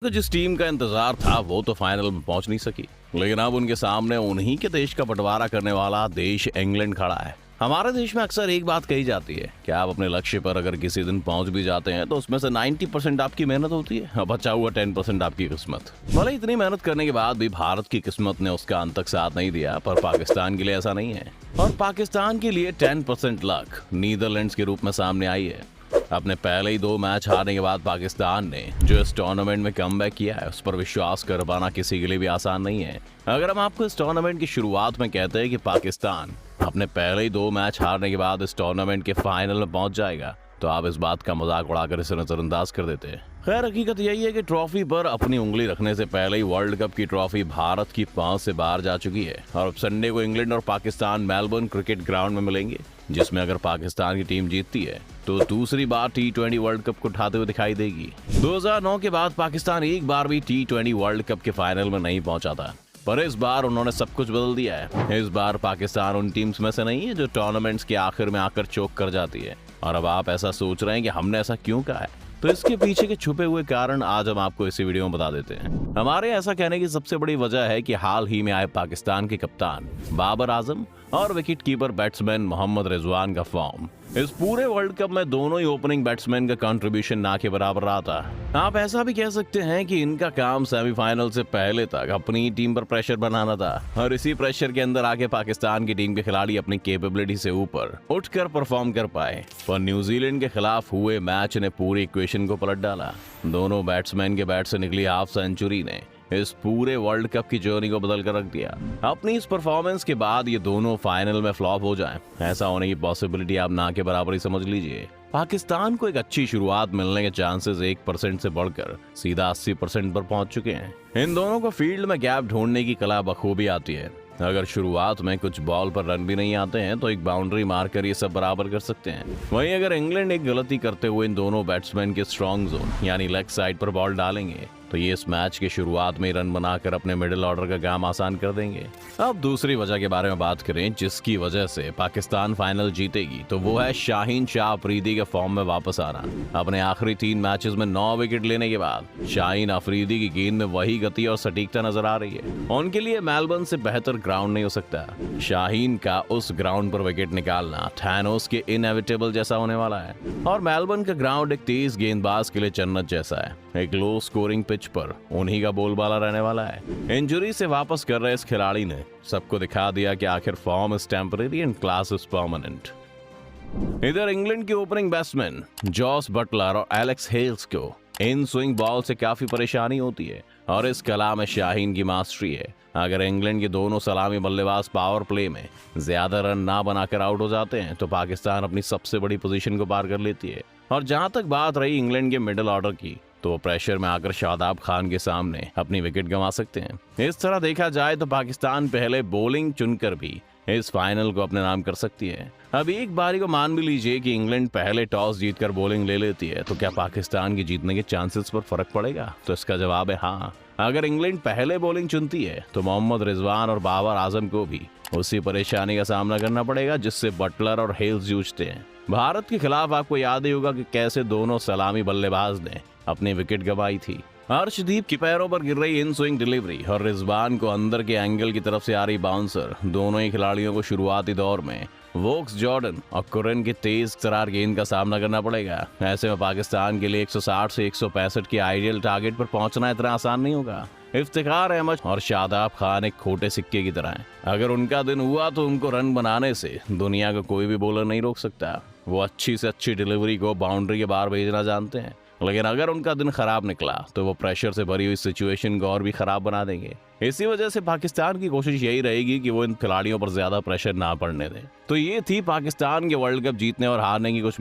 तो जिस टीम का इंतजार था वो तो फाइनल में पहुंच नहीं सकी, लेकिन अब उनके सामने उन्हीं के देश का बंटवारा करने वाला देश इंग्लैंड खड़ा है। हमारे देश में अक्सर एक बात कही जाती है कि आप अपने लक्ष्य पर अगर किसी दिन पहुंच भी जाते हैं तो उसमें से 90% आपकी मेहनत होती है, बचा हुआ 10% आपकी किस्मत। भले इतनी मेहनत करने के बाद भी भारत की किस्मत ने उसका अंत तक साथ नहीं दिया, पर पाकिस्तान के लिए ऐसा नहीं है। और पाकिस्तान के लिए 10% लक नीदरलैंड्स के रूप में सामने आई है। अपने पहले ही 2 मैच हारने के बाद पाकिस्तान ने जो इस टूर्नामेंट में कमबैक किया है उस पर विश्वास कर पाना किसी के लिए भी आसान नहीं है। अगर हम आपको इस टूर्नामेंट की शुरुआत में कहते हैं कि पाकिस्तान अपने पहले ही 2 मैच हारने के बाद इस टूर्नामेंट के फाइनल में पहुंच जाएगा तो आप इस बात का मजाक उड़ाकर इसे नजरअंदाज कर देते हैं। खैर हकीकत यही है कि ट्रॉफी पर अपनी उंगली रखने से पहले ही वर्ल्ड कप की ट्रॉफी भारत की पहुंच से बाहर जा चुकी है और अब संडे को इंग्लैंड और पाकिस्तान मेलबर्न क्रिकेट ग्राउंड में मिलेंगे, जिसमें अगर पाकिस्तान की टीम जीतती है तो दूसरी बार T20 वर्ल्ड कप को उठाते हुए दिखाई देगी। 2009 के बाद पाकिस्तान एक बार भी T20 वर्ल्ड कप के फाइनल में नहीं पहुंचा था, पर इस बार उन्होंने सब कुछ बदल दिया है। इस बार पाकिस्तान उन टीम्स में से नहीं है जो टूर्नामेंट्स के आखिर में आकर चोक कर जाती है। और अब आप ऐसा सोच रहे हैं कि हमने ऐसा क्यों कहा है, तो इसके पीछे के छुपे हुए कारण आज हम आपको इसी वीडियो में बता देते हैं। हमारे ऐसा कहने की सबसे बड़ी वजह है कि हाल ही में आए पाकिस्तान के कप्तान बाबर आजम और wicket keeper batsman Mohammad Rizwan का फॉर्म। इस पूरे वर्ल्ड कप में दोनों ही ओपनिंग बैट्समैन का कंट्रीब्यूशन ना के बराबर रहा था। आप ऐसा भी कह सकते हैं कि इनका काम सेमीफाइनल से पहले तक अपनी टीम पर प्रेशर बनाना था और इसी प्रेशर के अंदर आके पाकिस्तान की टीम के खिलाड़ी अपनी कैपेबिलिटी से ऊपर उठकर परफॉर्म कर पाए। पर न्यूजीलैंड के खिलाफ हुए मैच ने पूरी इक्वेशन को पलट डाला। दोनों बैट्समैन के बैट से निकली हाफ सेंचुरी ने इस पूरे वर्ल्ड कप की जर्नी को बदल कर रख दिया। अपनी इस परफॉर्मेंस के बाद ये दोनों फाइनल में फ्लॉप हो जाएं, ऐसा होने की पॉसिबिलिटी आप ना के बराबर ही समझ लीजिए। पाकिस्तान को एक अच्छी शुरुआत मिलने के चांसेस 1% से बढ़कर सीधा 80% पर पहुंच चुके हैं। इन दोनों को फील्ड में गैप ढूंढने की कला बखूबी आती है। अगर शुरुआत में कुछ बॉल पर रन भी नहीं आते हैं तो एक बाउंड्री मारकर ये सब बराबर कर सकते हैं। वहीं अगर इंग्लैंड एक गलती करते हुए इन दोनों बैट्समैन के स्ट्रॉन्ग जोन यानी लेग साइड पर बॉल डालेंगे तो ये इस मैच के शुरुआत में रन बनाकर अपने मिडिल ऑर्डर का काम आसान कर देंगे। अब दूसरी वजह के बारे में बात करें जिसकी वजह से पाकिस्तान फाइनल जीतेगी, तो वो है शाहीन शाह अफरीदी के फॉर्म में वापस आना। अपने आखिरी 3 मैचेस में 9 विकेट लेने के बाद शाहीन अफरीदी की गेंद में वही गति और सटीकता नजर आ रही है। उनके लिए मेलबर्न से बेहतर ग्राउंड नहीं हो सकता। शाहीन का उस ग्राउंड पर विकेट निकालना थैनोस के इनएविटेबल जैसा होने वाला है और मेलबर्न का ग्राउंड एक तेज गेंदबाज के लिए जन्नत जैसा है। एक लो स्कोरिंग पिच पर उन्हीं का बोलबाला रहने वाला है। इंजरी से वापस कर रहे इस खिलाड़ी ने सबको दिखा दिया कि आखिर form is temporary and class is permanent. इधर इंग्लैंड के ओपनिंग बैट्समैन जॉस बटलर और एलेक्स हेल्स को इन स्विंग बॉल से काफी परेशानी होती है और इस कला में शाहीन की मास्टरी है। अगर इंग्लैंड के दोनों सलामी बल्लेबाज पावर प्ले में ज्यादा रन ना बनाकर आउट हो जाते हैं तो पाकिस्तान अपनी सबसे बड़ी पोजीशन को पार कर लेती है। और जहां तक बात रही इंग्लैंड के मिडिल ऑर्डर की, तो वो प्रेशर में आकर शादाब खान के सामने अपनी विकेट गंवा सकते हैं। इस तरह देखा जाए तो पाकिस्तान पहले बॉलिंग चुनकर भी इस फाइनल को अपने नाम कर सकती है। अब एक बारी को मान भी लीजिए कि इंग्लैंड पहले टॉस जीतकर बॉलिंग ले लेती है, तो क्या पाकिस्तान के जीतने के चांसेस पर फर्क पड़ेगा? तो इसका जवाब है हाँ। अगर इंग्लैंड पहले बॉलिंग चुनती है तो मोहम्मद रिजवान और बाबर आजम को भी उसी परेशानी का सामना करना पड़ेगा जिससे बटलर और हेल्स जूझते हैं। भारत के खिलाफ आपको याद ही होगा कि कैसे दोनों सलामी बल्लेबाज ने अपनी विकेट गंवाई थी। अर्शदीप के पैरों पर गिर रही इन स्विंग डिलीवरी और रिजवान को अंदर के एंगल की तरफ से आ रही बाउंसर, दोनों ही खिलाड़ियों को शुरुआती दौर में वोक्स जॉर्डन और कुरन की तेज तरार गेंद का सामना करना पड़ेगा। ऐसे में पाकिस्तान के लिए 160 से 165 के आइडियल टारगेट पर पहुंचना इतना आसान नहीं होगा। इफ्तिखार अहमद और शादाब खान एक खोटे सिक्के की तरह हैं। अगर उनका दिन हुआ तो उनको रन बनाने से दुनिया का कोई भी बॉलर नहीं रोक सकता। वो अच्छी से अच्छी डिलीवरी को बाउंड्री के बाहर भेजना जानते हैं, लेकिन अगर उनका दिन खराब निकला तो वो प्रेशर से भरी हुई सिचुएशन को और भी खराब बना देंगे। इसी वजह से पाकिस्तान की कोशिश यही रहेगी कि वो इन खिलाड़ियों पर ज्यादा प्रेशर ना पड़ने दें। तो ये थी पाकिस्तान के वर्ल्ड कप जीतने और हारने की कुछ